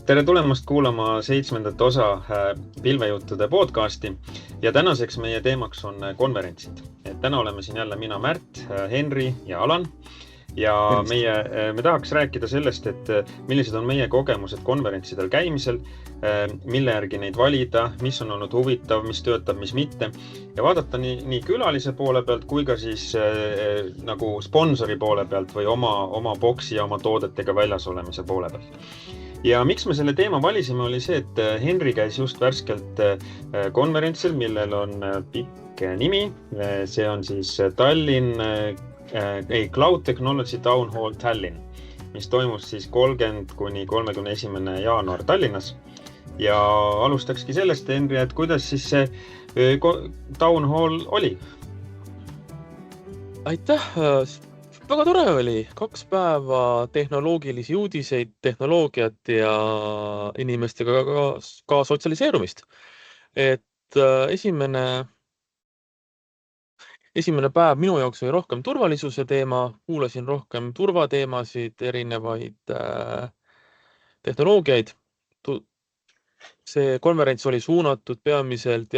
Tere tulemast kuulama 7. osa pilvejuttude podcasti ja tänaseks meie teemaks on konverentsid. Täna oleme siin jälle mina, Märt, Henri ja Alan ja me tahaks rääkida sellest, et millised on meie kogemused konverentsidel käimisel, mille järgi neid valida, mis on olnud huvitav, mis töötab, mis mitte ja vaadata nii külalise poole pealt kui ka siis nagu sponsori poole pealt või oma boksi ja oma toodetega väljas olemise poole pealt. Ja miks me selle teema valisime oli see, et Henri käis just värskelt konverentsil, millel on pikk nimi. See on siis Cloud Technology Town Hall Tallinn, mis toimus siis 30. kuni 31. jaanuar Tallinnas. Ja alustakski sellest, Henri, et kuidas siis see Town Hall oli? Aitäh! Väga tore oli. 2 päeva tehnoloogilisi uudiseid, tehnoloogiat ja inimestega ka sotsialiseerumist. Et esimene päev minu jaoks oli rohkem turvalisuse teema, kuulasin rohkem turvateemasid, erinevaid tehnoloogiaid. See konverents oli suunatud peamiselt,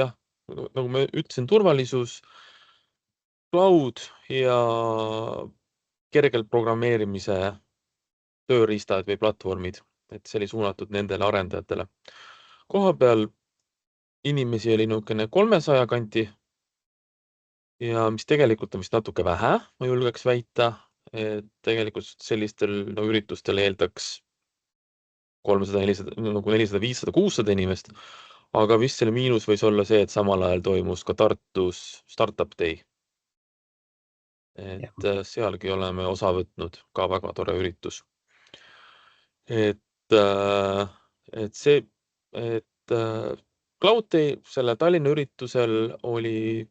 nagu ma ütlesin, turvalisus, cloud ja kergelt programmeerimise tööriistad või platvormid, et see oli suunatud nendele arendajatele. Koha peal inimesi oli 300 kanti ja mis tegelikult on vist natuke vähe, ma julgeks väita, et tegelikult sellistel üritustel eeldaks 300, 400, 400, 500, 600 inimest, aga vist selle miinus võis olla see, et samal ajal toimus ka Tartus Startup Day. Et sealgi oleme osa võtnud, ka väga tore üritus. Cloud Day, selle Tallinna üritusel oli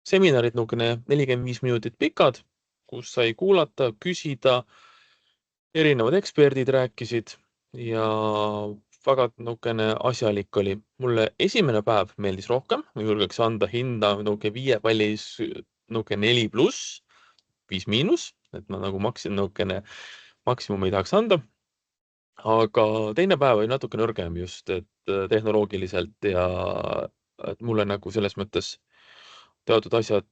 seminarid 45 minutit pikad, kus sai kuulata, küsida, erinevad eksperdid rääkisid ja väga asjalik oli. Mulle esimene päev meeldis rohkem, ma julgeks anda hinda 5 pallis 4+, 5-, et ma nagu maksimum ei tahaks anda. Aga teine päev oli natuke nõrgem just, et tehnoloogiliselt ja et mulle nagu selles mõttes teatud asjad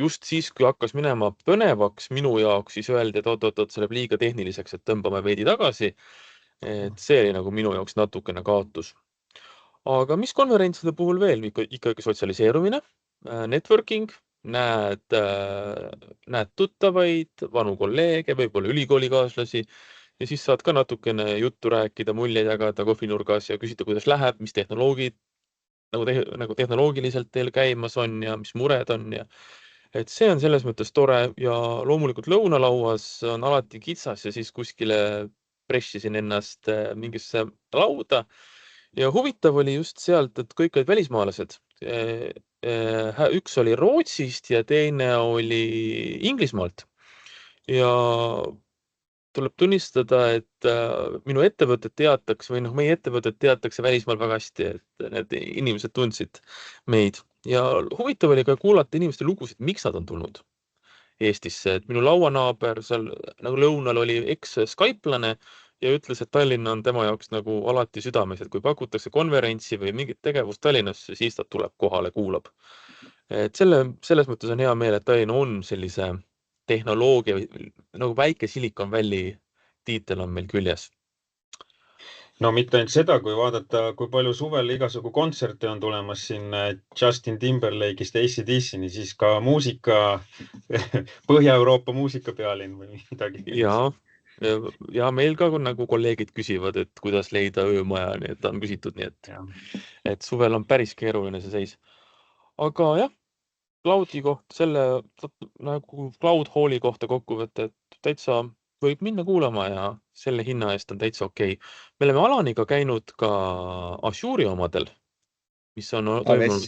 just siis, kui hakkas minema põnevaks minu jaoks, siis öeldi, et oot, see läheb liiga tehniliseks, et tõmbame veidi tagasi. Et see oli nagu minu jaoks natukene kaotus. Aga mis konverentside puhul veel? Ikkagi sotsialiseerumine, networking, näed tuttavaid, vanu kolleege, võib-olla ülikoolikaaslasi ja siis saad ka natukene juttu rääkida, muljeid jagada kohvinurgas ja küsida, kuidas läheb, mis tehnoloogid nagu tehnoloogiliselt teil käimas on ja mis mured on. Ja et see on selles mõttes tore ja loomulikult lõunalauas on alati kitsas ja siis kuskile pressisin ennast mingisse lauda. Ja huvitav oli just sealt, et kõik olid välismaalased. Üks oli Rootsist ja teine oli Inglismaalt. Ja tuleb tunnistada, et minu ettevõtted teatakse või meie ettevõtted teatakse välismaal väga hästi, et need inimesed tundsid meid. Ja huvitav oli ka kuulata inimeste lugusid, miks nad on tulnud Eestisse. Et minu lauanaaber seal nagu lõunal oli eks-Skype'lane ja ütles, et Tallinn on tema jaoks nagu alati südames, et kui pakutakse konverentsi või mingit tegevust Tallinnasse, siis ta tuleb kohale, kuulab. Et selles mõttes on hea meel, et Tallinn on sellise tehnoloogia, nagu väike Silicon Valley tiitel on meil küljes. No mitte ainult seda, kui vaadata, kui palju suvel igasugu kontserte on tulemas siin Justin Timberlake'ist AC/DC-ni, siis ka muusika, Põhja-Euroopa muusikapealinn või midagi. Ja meil ka nagu kolleegid küsivad, et kuidas leida öömaja, nii et on küsitud, nii et suvel on päris keeruline see seis. Aga jah, Cloudi kohta, selle nagu Cloud Halli kohta kokkuvõte, et täitsa võib minna kuulama ja selle hinna eest on täitsa okei. Me oleme Alaniga käinud ka Azure'i omadel, mis on toimunud,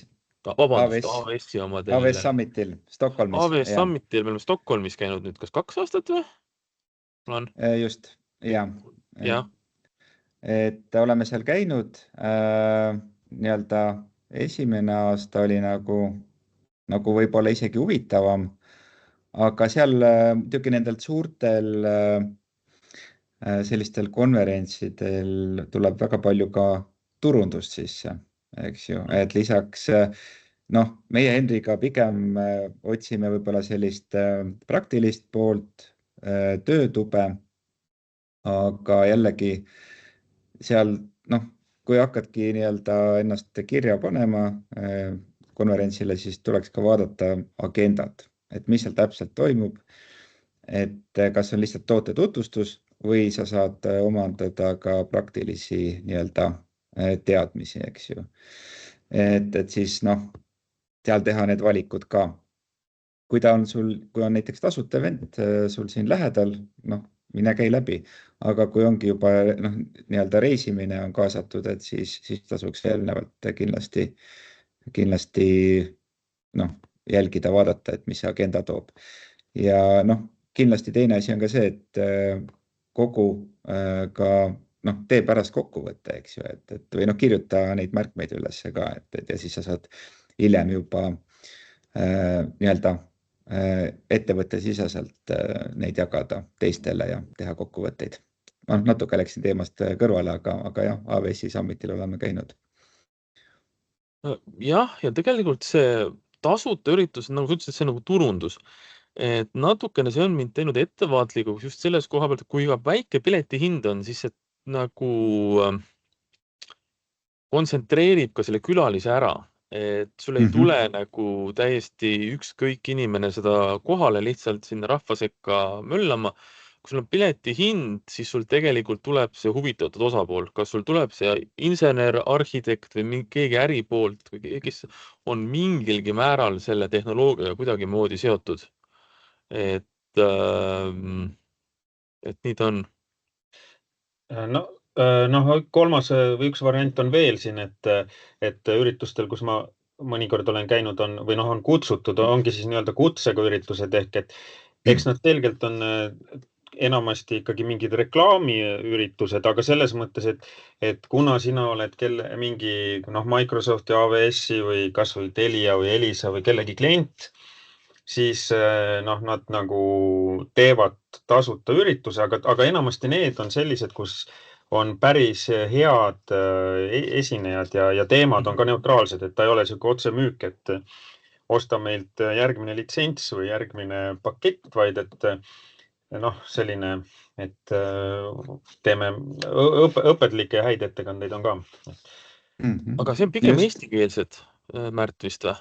AWS-i omadel. AWS Summitil, Stockholmis. AWS Summitil me oleme Stockholmis käinud nüüd kas 2 aastat või? Just, ja. Et oleme seal käinud, nii-öelda esimene aasta oli nagu võib-olla isegi huvitavam, aga seal muidugi nendelt suurtel sellistel konverentsidel tuleb väga palju ka turundust sisse, eks ju, et lisaks noh, meie Henriga pigem otsime võib-olla sellist praktilist poolt, töötube, aga jällegi seal, noh, kui hakkadki nii-öelda ennast kirja panema konverentsile, siis tuleks ka vaadata agendat, et mis seal täpselt toimub, et kas on lihtsalt toote tutvustus või sa saad omandada ka praktilisi nii-öelda teadmisi, eks ju. Et siis noh, seal teha need valikud ka. Kui on näiteks tasuta event sul siin lähedal, noh, mine käi läbi, aga kui ongi juba noh, nii-öelda reisimine on kaasatud, et siis tasuks eelnevalt kindlasti noh, jälgida, vaadata, et mis see agenda toob. Ja noh, kindlasti teine asi on ka see, et kogu ka noh, tee pärast kokkuvõtte, eks ju, et või noh, kirjuta neid märkmeid üles ka, et ja siis sa saad hiljem juba nii-öelda ettevõtte siseselt neid jagada teistele ja teha kokkuvõtteid. Ma natuke läksin teemast kõrvale, aga jah, AWS-i summitil oleme käinud. Jah, ja tegelikult see tasuta üritus, nagu sa ütlesid, see on nagu turundus. Et natukene see on mind teinud ettevaatlikuks just selles koha pealt, et kui ka väike pileti hind on, siis see nagu kontsentreerib ka selle külalise ära. Et sul ei tule nagu täiesti ükskõik inimene seda kohale lihtsalt sinna rahva sekka möllama. Kui sul on pileti hind, siis sul tegelikult tuleb see huvitatud osapool. Kas sul tuleb see insener, arhitekt või keegi äri poolt, kes on mingilgi määral selle tehnoloogiaga kuidagi moodi seotud. Et nii ta on. Noh, kolmas või üks variant on veel siin, et üritustel, kus ma mõnikord olen käinud, või noh, on kutsutud, ongi siis nii-öelda kutsega üritused ehk, et eks nad selgelt on enamasti ikkagi mingid reklaamiüritused, aga selles mõttes, et kuna sina oled mingi Microsofti, AWS-i või kas või Telia või Elisa või kellegi klient, siis nad nagu teevad tasuta ürituse, aga enamasti need on sellised, kus on päris head esinejad ja teemad on ka neutraalsed, et ta ei ole selline otsemüük, et osta meilt järgmine litsents või järgmine pakett, vaid et selline, et teeme õpetlikke ja häid ettekandeid on ka. Aga see on pigem eestikeelsed, Märt, vist või?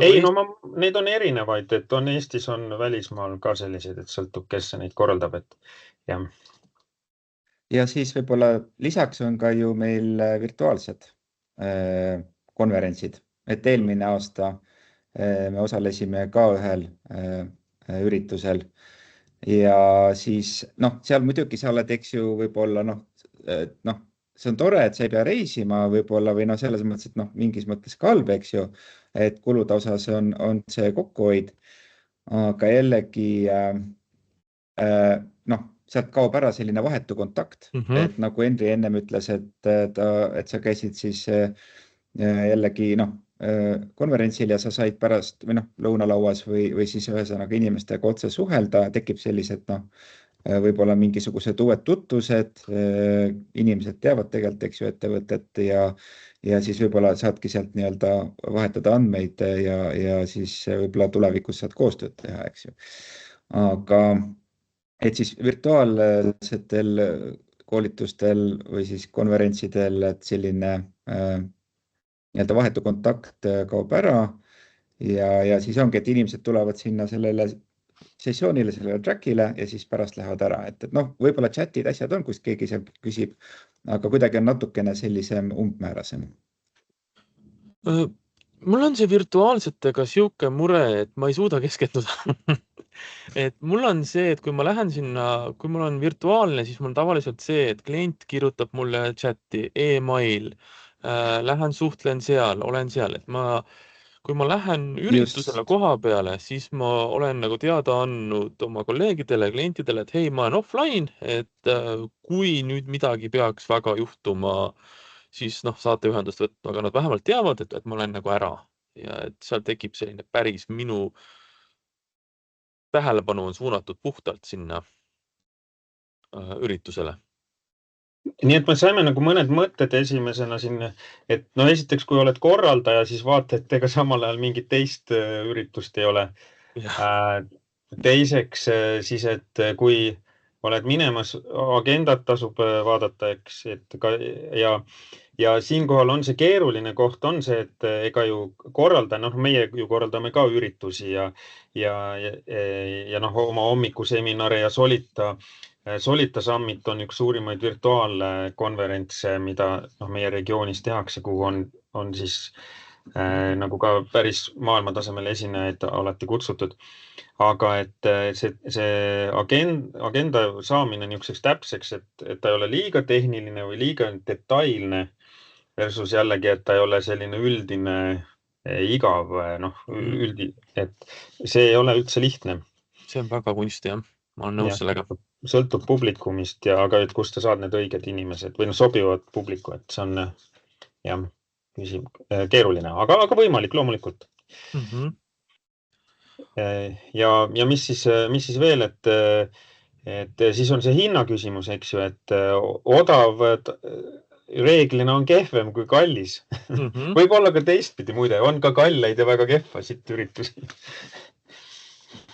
Ei, neid on erinevaid, et on Eestis, on välismaal ka selliseid, et sõltub, kes neid korraldab, et jah. Ja siis võib-olla lisaks on ka ju meil virtuaalsed konverentsid, et eelmine aasta me osalesime ka ühel üritusel ja siis seal muidugi sa oled, eks ju, võib-olla see on tore, et sa ei pea reisima võib-olla või selles mõttes, et mingis mõttes ka halb, eks ju, et kulude osas on see kokkuhoid, aga jällegi sealt kaob ära selline vahetu kontakt, et nagu Henri ennem ütles, et sa käisid siis jällegi konverentsil ja sa said pärast või lõunalauas või siis ühesõnaga inimestega otse suhelda, tekib sellised võib-olla mingisugused uued tutvused, inimesed teavad tegelikult, eks ju, ettevõtet ja siis võib-olla saadki sealt nii-öelda vahetada andmeid ja siis võib-olla tulevikus saad koostööd teha, eks ju. Aga et siis virtuaalsetel koolitustel või siis konverentsidel, et selline nii-öelda vahetu kontakt kaob ära ja siis ongi, et inimesed tulevad sinna sellele sessioonile, sellele trackile ja siis pärast lähevad ära, et võib-olla chatid, asjad on, kus keegi seal küsib, aga kuidagi on natukene sellisem umbmäärasem. Mul on see virtuaalsetega siuke mure, et ma ei suuda keskenduda. Et mul on see, et kui ma lähen sinna, kui mul on virtuaalne, siis mul on tavaliselt see, et klient kirjutab mulle chati, email, lähen suhtlen seal, olen seal, et kui ma lähen üritusele koha peale, siis ma olen nagu teada andnud oma kolleegidele ja klientidele, et hei, ma olen offline, et kui nüüd midagi peaks väga juhtuma, siis saate ühendust võtma, aga nad vähemalt teavad, et ma olen nagu ära ja et seal tekib selline päris minu tähelepanu on suunatud puhtalt sinna üritusele. Nii et me saime nagu mõned mõtted esimesena siin, et no esiteks, kui oled korraldaja, siis vaata, et ega samal ajal mingit teist üritust ei ole. Teiseks siis, et kui oled minemas, agendat tasub vaadata, eks, et ka ja siinkohal on see keeruline koht, on see, et ega ju korralda, meie ju korraldame ka üritusi ja oma hommikuseminare ja Solita Summit on üks suurimaid virtuaalkonverentse, mida meie regioonis tehakse, kuhu on siis nagu ka päris maailmatasemel esinejaid alati kutsutud. Aga et see agenda saamine niisuguseks täpseks, et ta ei ole liiga tehniline või liiga detailne versus jällegi, et ta ei ole selline üldine igav, et see ei ole üldse lihtne. See on väga kunst, jah. Ma olen nõus sellega. Sõltub publikumist aga et kust sa saad need õiged inimesed või sobivad publiku, et see on keeruline, aga võimalik loomulikult. Ja mis siis veel, et siis on see hinna küsimus, eks ju, et odav reeglina on kehvem kui kallis. Võib-olla ka teistpidi muide, on ka kalleid ja väga kehvasid üritusi.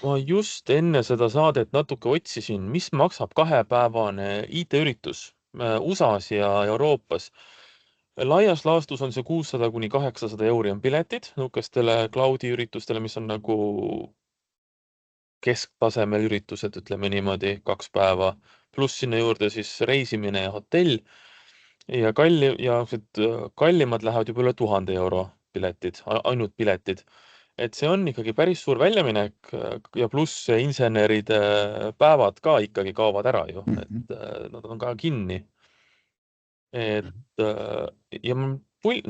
Ma just enne seda saadet natuke otsisin, mis maksab 2-päevane IT-üritus USAs ja Euroopas. Laias laastus on see 600–800 euri on piletid nukestele cloudi üritustele, mis on nagu kesktasemel üritused, ütleme niimoodi, 2 päeva, pluss sinna juurde siis reisimine ja hotell ja kallimad lähevad juba üle 1000 euro piletid, ainult piletid. Et see on ikkagi päris suur väljaminek ja pluss inseneride päevad ka ikkagi kaovad ära ju, et nad on ka kinni. Ja ma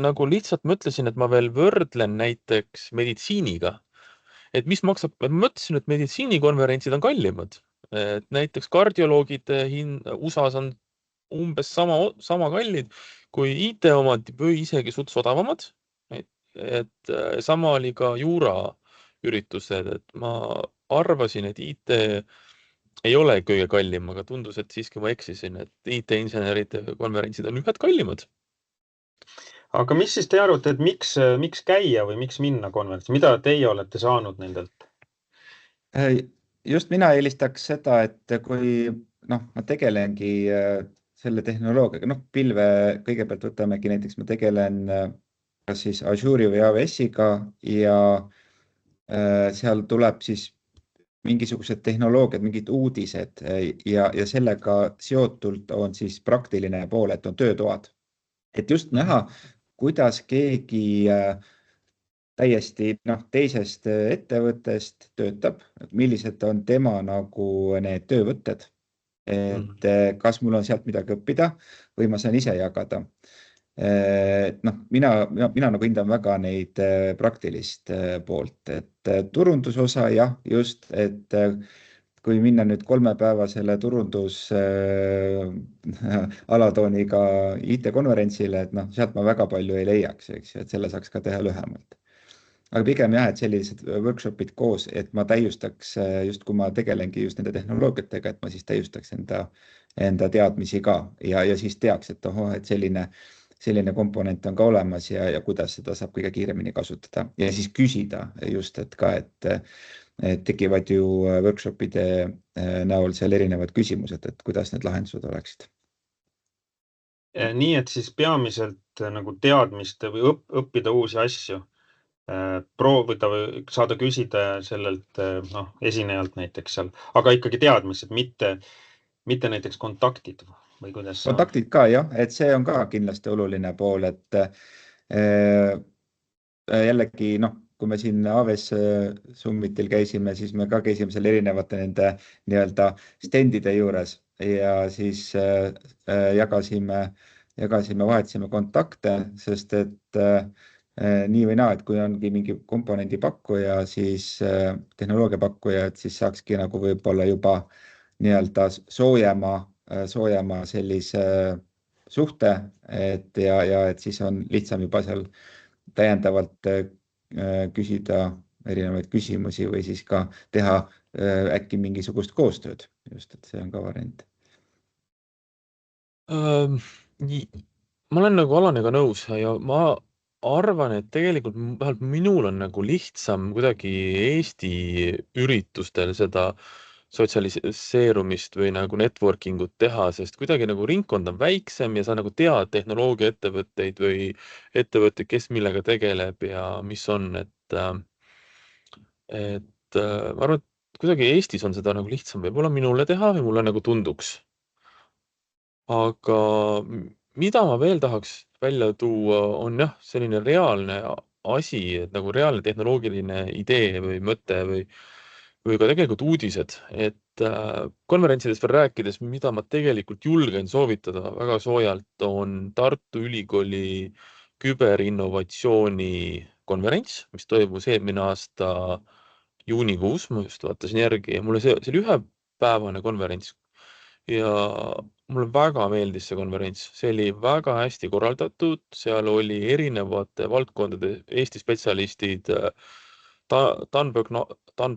nagu lihtsalt mõtlesin, et ma veel võrdlen näiteks meditsiiniga. Et mis maksab, ma mõtlesin, et meditsiinikonverentsid on kallimad. Et näiteks kardioloogide USAs on umbes sama kallid kui IT omad või isegi suts odavamad. Et sama oli ka juura üritused, et ma arvasin, et IT ei ole kõige kallim, aga tundus, et siiski ma eksisin, et IT-insenerite konverentsid on ühed kallimad. Aga mis siis te arvate, et miks käia või miks minna konverentsi? Mida teie olete saanud nendelt? Just mina eelistaks seda, et kui ma tegelengi selle tehnoloogiaga, pilve kõigepealt võtamegi näiteks, ma tegelen kas siis Azure'i või AWS-iga ja seal tuleb siis mingisugused tehnoloogiad, mingid uudised ja sellega seotult on siis praktiline pool, et on töötoad. Et just näha, kuidas keegi täiesti teisest ettevõttest töötab, millised on tema nagu need töövõtted, et kas mul on sealt midagi õppida või ma saan ise jagada. Mina nagu hindan väga neid praktilist poolt, et turundusosa jah, just, et kui minna nüüd 3-päevasele turundus alatooniga IT-konverentsile, et sealt ma väga palju ei leiaks, eks, et selle saaks ka teha lühemalt. Aga pigem jah, et sellised workshopid koos, et ma täiustaks just, kui ma tegelengi just nende tehnoloogiatega, et ma siis täiustaks enda teadmisi ka ja siis teaks, et et selline komponent on ka olemas ja kuidas seda saab kõige kiiremini kasutada ja siis küsida just, et ka, et tekivad ju workshopide näol seal erinevad küsimused, et kuidas need lahendused oleksid. Nii, et siis peamiselt nagu teadmiste või õppida uusi asju, proovida või saada küsida sellelt esinejalt näiteks seal, aga ikkagi teadmised, mitte näiteks kontaktid või kuidas? Kontaktid ka jah, et see on ka kindlasti oluline pool, et jällegi, kui me siin AWS Summitil käisime, siis me ka käisime seal erinevate nende nii-öelda stendide juures ja siis vahetasime kontakte, sest et nii või naa, et kui ongi mingi komponendi pakkuja, siis tehnoloogia pakkuja, et siis saakski nagu võib-olla juba nii-öelda soojama sellise suhte, et siis on lihtsam juba seal täiendavalt küsida erinevaid küsimusi või siis ka teha äkki mingisugust koostööd, just, et see on ka variant. Ähm, nii- Ma olen nagu Alaniga nõus ja ma arvan, et tegelikult vähemalt minul on nagu lihtsam kuidagi Eesti üritustel seda sotsialiseerumist või nagu networking ut teha, sest kuidagi nagu ringkond on väiksem ja sa nagu tead tehnoloogiaettevõtteid või ettevõtteid, kes millega tegeleb ja mis on, ma arvan, et kuidagi Eestis on seda nagu lihtsam võib-olla minule teha või mulle nagu tunduks. Aga mida ma veel tahaks välja tuua, on jah, selline reaalne asi, et nagu reaalne tehnoloogiline idee või mõte või ka tegelikult uudised, et konverentsidest veel rääkides, mida ma tegelikult julgen soovitada väga soojalt, on Tartu Ülikooli küberinnovatsiooni konverents, mis toimus eelmine aasta juunikuus, ma just vaatasin järgi ja mulle see oli ühepäevane konverents ja mulle väga meeldis see konverents, see oli väga hästi korraldatud, seal oli erinevate valdkondade Eesti spetsialistid. Dan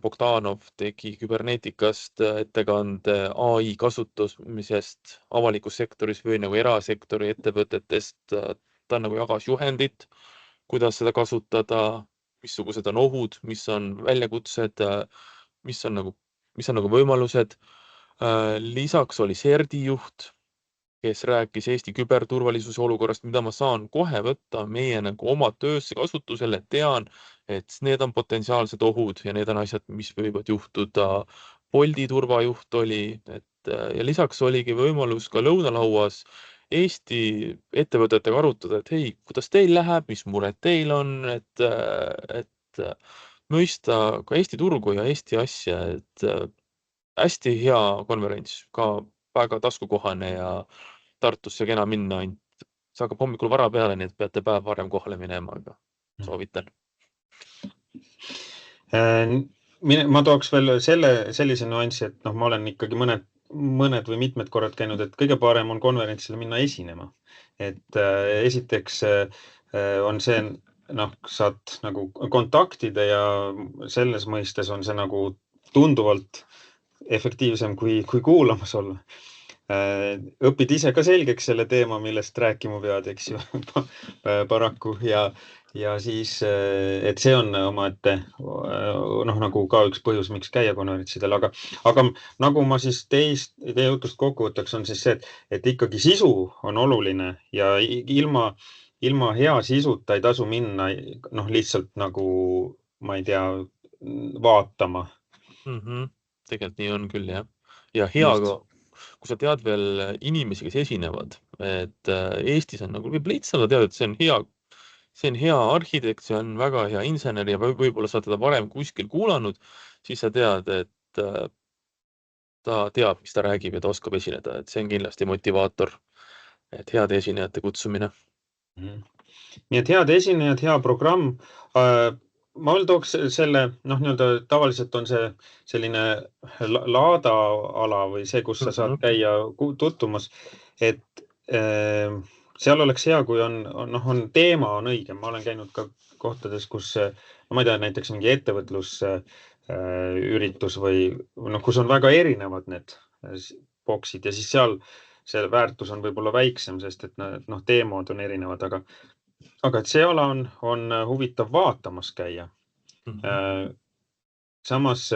Bogdanov tegi küberneetikast ettekande AI kasutamisest avalikus sektoris või nagu erasektori ettevõtetest. Ta nagu jagas juhendit, kuidas seda kasutada, missugused on ohud, mis on väljakutsed, mis on nagu võimalused. Lisaks oli CERDi juht, kes rääkis Eesti küberturvalisuse olukorrast, mida ma saan kohe võtta meie nagu oma töösse kasutusele, tean, et need on potentsiaalsed ohud ja need on asjad, mis võivad juhtuda. Bolti turvajuht oli, ja lisaks oligi võimalus ka lõunalauas Eesti ettevõtetega arutada, et hei, kuidas teil läheb, mis mured teil on, et mõista ka Eesti turgu ja Eesti asja, et hästi hea konverents, ka väga taskukohane ja Tartusse kena minna, ainult see hakkab hommikul vara peale, nii et peate päev varem kohale minema, aga soovitan. Ma tooks veel sellise nüanssi, et ma olen ikkagi mõned või mitmed korrad käinud, et kõige parem on konverentsile minna esinema. Et esiteks on see, saad nagu kontaktida ja selles mõistes on see nagu tunduvalt efektiivsem kui kuulamas olla. Õpid ise ka selgeks selle teema, millest rääkima pead, eks ju, paraku. Ja siis, et see on omaette, nagu ka üks põhjus, miks käia konverentsidel. Aga nagu ma siis teie jutust kokku võtaks, on siis see, et ikkagi sisu on oluline ja ilma hea sisuta ei tasu minna lihtsalt nagu, ma ei tea, vaatama. Tegelikult nii on küll, jah. Ja hea, kui sa tead veel inimesi, kes esinevad, et Eestis on nagu võib lihtsalt teada, et see on hea arhitekt, see on väga hea insener ja võib-olla sa teda varem kuskil kuulanud, siis sa tead, et ta teab, mis ta räägib ja ta oskab esineda, et see on kindlasti motivaator, et heade esinejate kutsumine. Nii et head esinejad, hea programm. Ma veel tooks selle, tavaliselt on see selline laadaala või see, kus sa saad käia tutvumas, et seal oleks hea, kui on teema on õige. Ma olen käinud ka kohtades, kus, ma ei tea, näiteks mingi ettevõtlusüritus või kus on väga erinevad need boksid ja siis seal see väärtus on võib-olla väiksem, sest et teemad on erinevad, aga et see ala on huvitav vaatamas käia. Samas,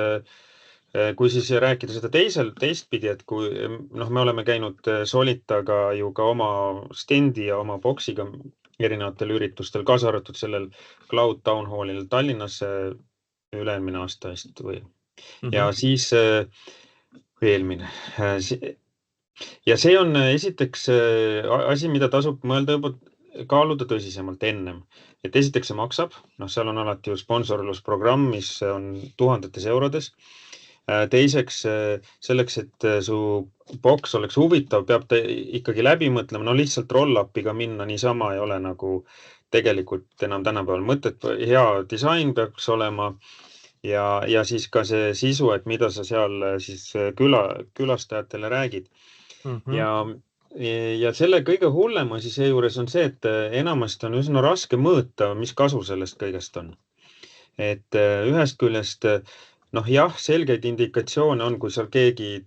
kui siis rääkida seda teistpidi, et kui me oleme käinud Solitaga ju ka oma stendi ja oma boksiga erinevatel üritustel, kaasa arvatud sellel Cloud Town Hallil Tallinnas üle-eelmine aasta või. Ja siis eelmine. Ja see on esiteks asi, mida tasub mõelda juba kaaluda tõsisemalt ennem. Et esiteks see maksab, seal on alati ju sponsorlusprogramm, mis on tuhandetes eurodes. Teiseks, selleks, et su boks oleks huvitav, peab ta ikkagi läbi mõtlema, lihtsalt roll-upiga minna niisama ei ole nagu tegelikult enam tänapäeval mõtet. Hea disain peaks olema ja siis ka see sisu, et mida sa seal siis külastajatele räägid. Ja selle kõige hullem asi seejuures on see, et enamasti on üsna raske mõõta, mis kasu sellest kõigest on. Et ühest küljest, jah, selgeid indikatsioone on, kui seal keegi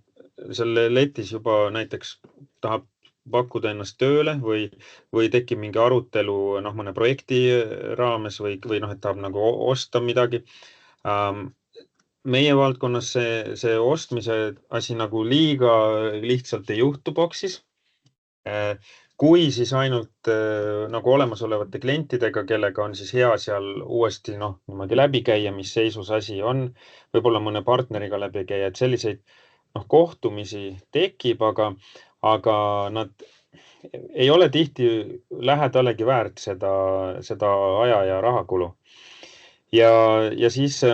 selle letis juba näiteks tahab pakkuda ennast tööle või tekib mingi arutelu mõne projekti raames või et tahab nagu osta midagi. Meie valdkonnas see ostmise asi nagu liiga lihtsalt ei juhtu Boxis. Kui siis ainult nagu olemasolevate klientidega, kellega on siis hea seal uuesti niimoodi läbi käia, mis seisus asi on, võib-olla mõne partneriga läbi käia, et selliseid kohtumisi tekib, aga nad ei ole tihti lähedalegi väärt seda aja ja rahakulu. Ja siis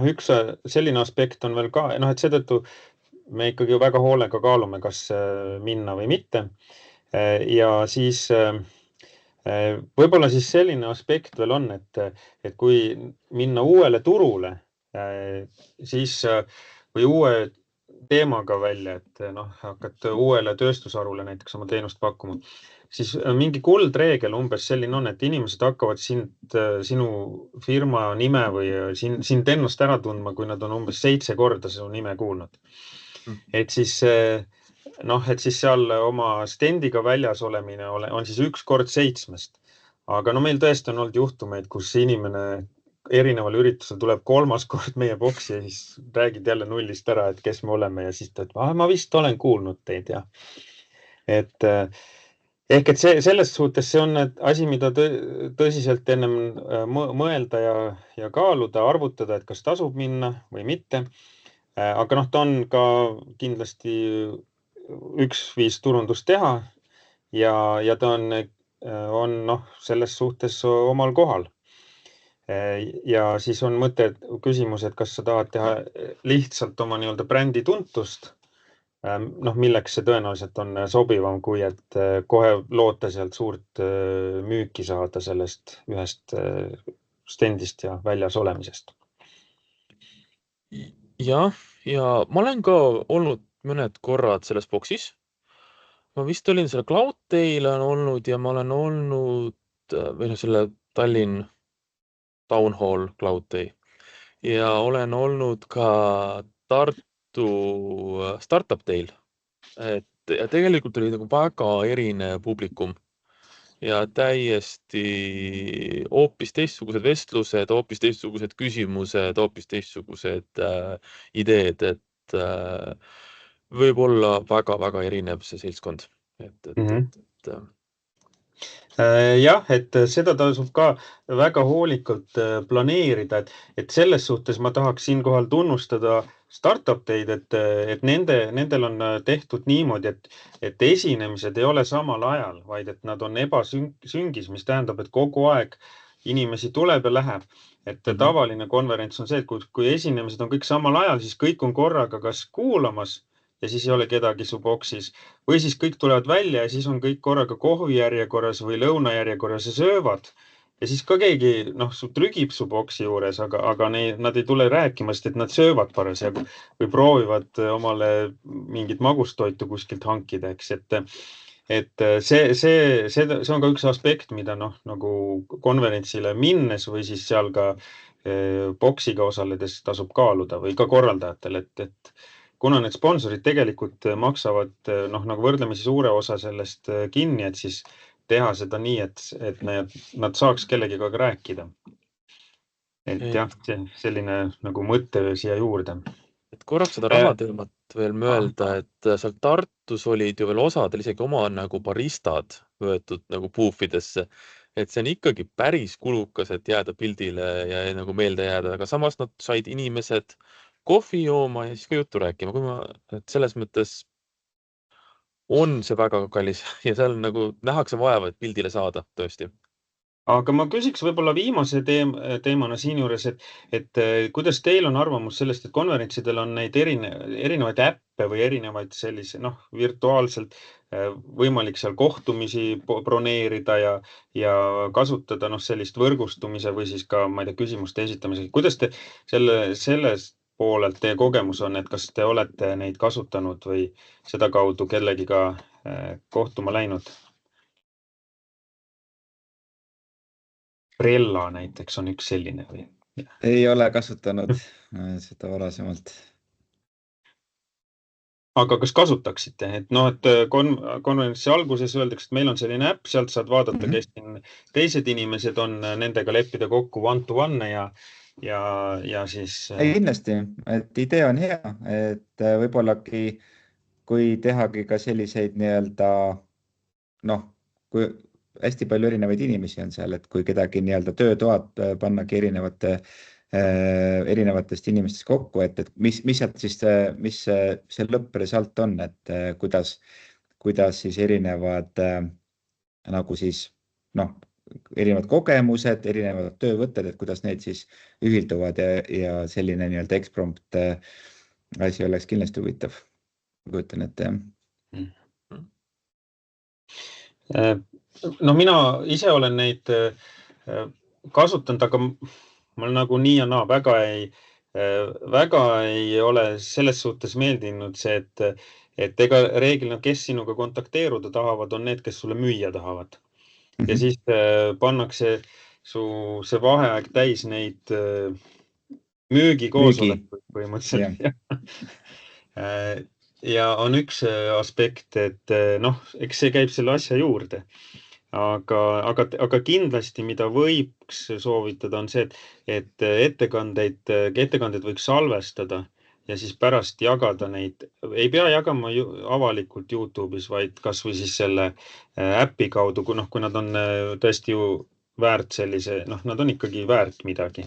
üks selline aspekt on veel ka, et seetõttu me ikkagi väga hoolega kaalume, kas minna või mitte. Ja siis võib-olla siis selline aspekt veel on, et kui minna uuele turule, siis või uue teemaga välja, et hakkad uuele tööstusharule näiteks oma teenust pakkuma, siis mingi kuldreegel umbes selline on, et inimesed hakkavad sinu firma nime või sind ennast ära tundma, kui nad on umbes 7 korda sinu nime kuulnud. Et siis seal oma standiga väljas olemine on siis 1 kord 7. Aga meil tõesti on olnud juhtumeid, kus inimene erineval üritusel tuleb 3. kord meie Boxi ja siis räägid jälle nullist ära, et kes me oleme ja siis ta ütleb, ma vist olen kuulnud teid, jah. Ehk et selles suhtes see on asi, mida tõsiselt ennem mõelda ja kaaluda, arvutada, et kas tasub minna või mitte. Aga ta on ka kindlasti üks viis turundust teha ja ta on selles suhtes omal kohal. Ja siis on küsimus, et kas sa tahad teha lihtsalt oma brändi tuntust, milleks see tõenäoliselt on sobivam, kui et kohe loota sealt suurt müüki saada sellest ühest standist ja väljas olemisest. Ja ma olen ka olnud mõned korrad selles Boxis. Ma vist olin selle Cloudtail on olnud ja ma olen olnud selle Tallinn Town Hall Cloudtail ja olen olnud ka Tartu Startup Tail. Ja tegelikult oli nagu väga erinev publikum ja täiesti hoopis teistsugused vestlused, hoopis teistsugused küsimused, hoopis teistsugused ideed, et võib-olla väga-väga erinev see seltskond. Jah, et seda tasub ka väga hoolikalt planeerida, et selles suhtes ma tahaks siinkohal tunnustada Startup Taid, et nendel on tehtud niimoodi, et esinemised ei ole samal ajal, vaid et nad on ebasüngis, mis tähendab, et kogu aeg inimesi tuleb ja läheb. Et tavaline konverents on see, et kui esinemised on kõik samal ajal, siis kõik on korraga kas kuulamas ja siis ei ole kedagi su Boxis või siis kõik tulevad välja ja siis on kõik korraga kohvijärjekorras või lõunajärjekorras ja söövad. Ja siis ka keegi trügib su Boxi juures, aga nad ei tule rääkima, sest et nad söövad parasjagu või proovivad omale mingit magustoitu kuskilt hankida, eks. Et see on ka üks aspekt, mida nagu konverentsile minnes või siis seal ka Boxiga osaledes tasub kaaluda või ka korraldajatel, et kuna need sponsorid tegelikult maksavad nagu võrdlemisi suure osa sellest kinni, et siis teha seda nii, et nad saaks kellegiga rääkida. Et jah, selline nagu mõte siia juurde. Et korraks seda rahateemat veel mõelda, et seal Tartus olid ju veel osadel isegi oma nagu baristad võetud nagu buufidesse. Et see on ikkagi päris kulukas, et jääda pildile ja nagu meelde jääda, aga samas nad said inimesed kohvi jooma ja siis ka juttu rääkima. Et selles mõttes on see väga kallis ja seal nagu nähakse vaeva, et pildile saada tõesti. Aga ma küsiks võib-olla viimase teemana siin juures, et kuidas teil on arvamus sellest, et konverentsidel on neid erinevaid äppe või erinevaid sellise virtuaalselt võimalik seal kohtumisi broneerida ja kasutada sellist võrgustumise või siis ka, ma ei tea, küsimuste esitamisega. Kuidas te selles poolelt teie kogemus on, et kas te olete neid kasutanud või seda kaudu kellegiga kohtuma läinud? Prella näiteks on üks selline või? Ei ole kasutanud seda varasemalt. aga kas kasutaksite, et konverentsi alguses öeldakse, et meil on selline äpp, sealt saad vaadata, kes siin teised inimesed on, nendega leppida kokku one-to-one ja siis... Ei, kindlasti, et idee on hea, et võibollagi, kui tehagi ka selliseid nii-öelda, kui hästi palju erinevaid inimesi on seal, et kui kedagi nii-öelda töötoad pannagi erinevatest inimestest kokku, et mis sealt siis, mis see lõppresalt on, et kuidas siis erinevad nagu siis, erinevad kogemused, erinevad töövõtted, et kuidas need siis ühilduvad ja selline nii-öelda eksprompt asi oleks kindlasti huvitav. Kujutan ette. Mina ise olen neid kasutanud, aga mul nagu nii ja naa väga ei ole selles suhtes meeldinud see, et ega reeglina, kes sinuga kontakteeruda tahavad, on need, kes sulle müüa tahavad. Ja siis pannakse see vaheaeg täis neid müügikoosolekuid põhimõtteliselt. Ja on üks aspekt, et eks see käib selle asja juurde. Aga kindlasti, mida võiks soovitada, on see, et ettekanded võiks salvestada ja siis pärast jagada neid. Ei pea jagama avalikult YouTube'is, vaid kas või siis selle äpi kaudu, kui nad on tõesti ju väärt sellise, nad on ikkagi väärt midagi.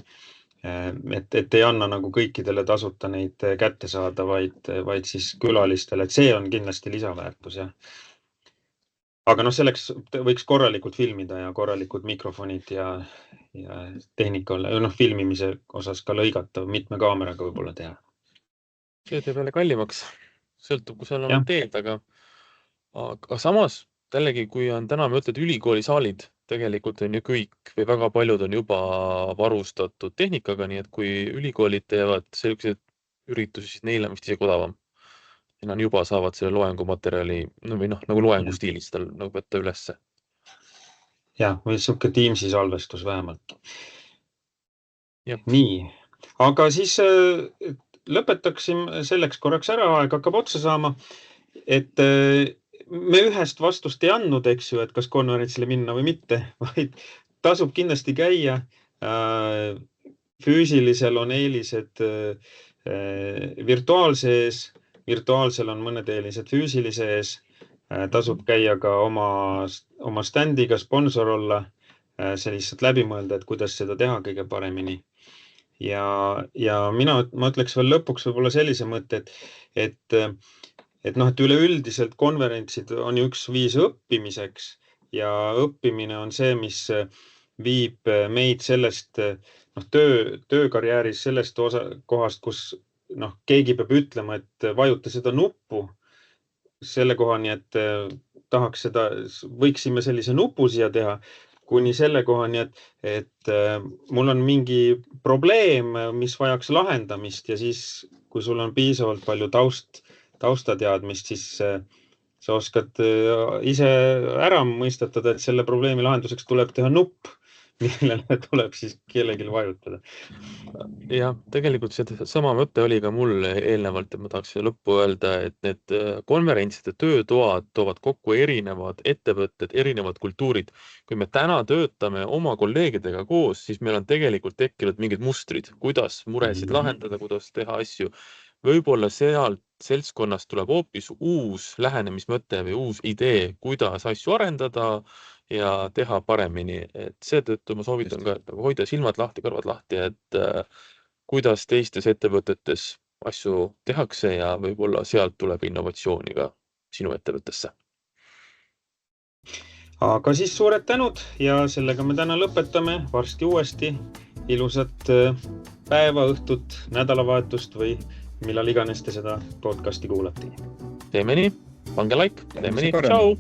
Et ei anna nagu kõikidele tasuta neid kätte saada, vaid siis külalistele. Et see on kindlasti lisaväärtus, jah. Aga selleks võiks korralikult filmida ja korralikud mikrofonid ja tehnika olla, filmimise osas ka lõigata, mitme kaameraga võib-olla teha. See teeb jälle kallimaks, sõltub, kui seal on teed, aga samas jällegi, kui on täna, me ütled, ülikoolisaalid, tegelikult on ju kõik või väga paljud on juba varustatud tehnikaga, nii et kui ülikoolid teevad sellised üritusi, siis neil on vist isegi odavam. Ja nad juba saavad selle loengumaterjali või nagu loengustiilis tal nagu võtta ülesse. Jah, või selline Teamsi salvestus vähemalt. Ja. Nii, aga siis lõpetaksime selleks korraks ära, aeg hakkab otsa saama, et me ühest vastust ei andnud, eks ju, et kas konverentsile minna või mitte, vaid tasub kindlasti käia. Füüsilisel on eelised virtuaalsel on mõned eelised füüsilise ees. Tasub käia ka oma standiga, sponsor olla, see lihtsalt läbi mõelda, et kuidas seda teha kõige paremini. Ja ma ütleks veel lõpuks võib-olla sellise mõtte, et üleüldiselt konverentsid on ju üks viis õppimiseks ja õppimine on see, mis viib meid sellest töökarjääris sellest kohast, kus keegi peab ütlema, et vajuta seda nuppu selle kohani, et tahaks seda, võiksime sellise nupu siia teha, kuni selle kohani, et mul on mingi probleem, mis vajaks lahendamist ja siis, kui sul on piisavalt palju taustateadmist, siis sa oskad ise ära mõistatada, et selle probleemi lahenduseks tuleb teha nupp, millele tuleb siis kellelgi vajutada. Jah, tegelikult see sama mõte oli ka mul eelnevalt, et ma tahaks lõppu öelda, et need konverentside töötoad toovad kokku erinevad ettevõtted, erinevad kultuurid. Kui me täna töötame oma kolleegidega koos, siis meil on tegelikult tekkinud mingid mustrid, kuidas muresid lahendada, kuidas teha asju. Võib-olla sealt seltskonnast tuleb hoopis uus lähenemismõte või uus idee, kuidas asju arendada ja teha paremini. Et seetõttu ma soovitan ka, et hoida silmad lahti, kõrvad lahti, et kuidas teistes ettevõtetes asju tehakse ja võib-olla sealt tuleb innovatsiooni ka sinu ettevõttesse. Aga siis suured tänud ja sellega me täna lõpetame varsti uuesti. Ilusat päeva, õhtut, nädalavahetust või millal iganes te seda podcasti kuulati. Teeme nii, pange like, teeme nii, tšau!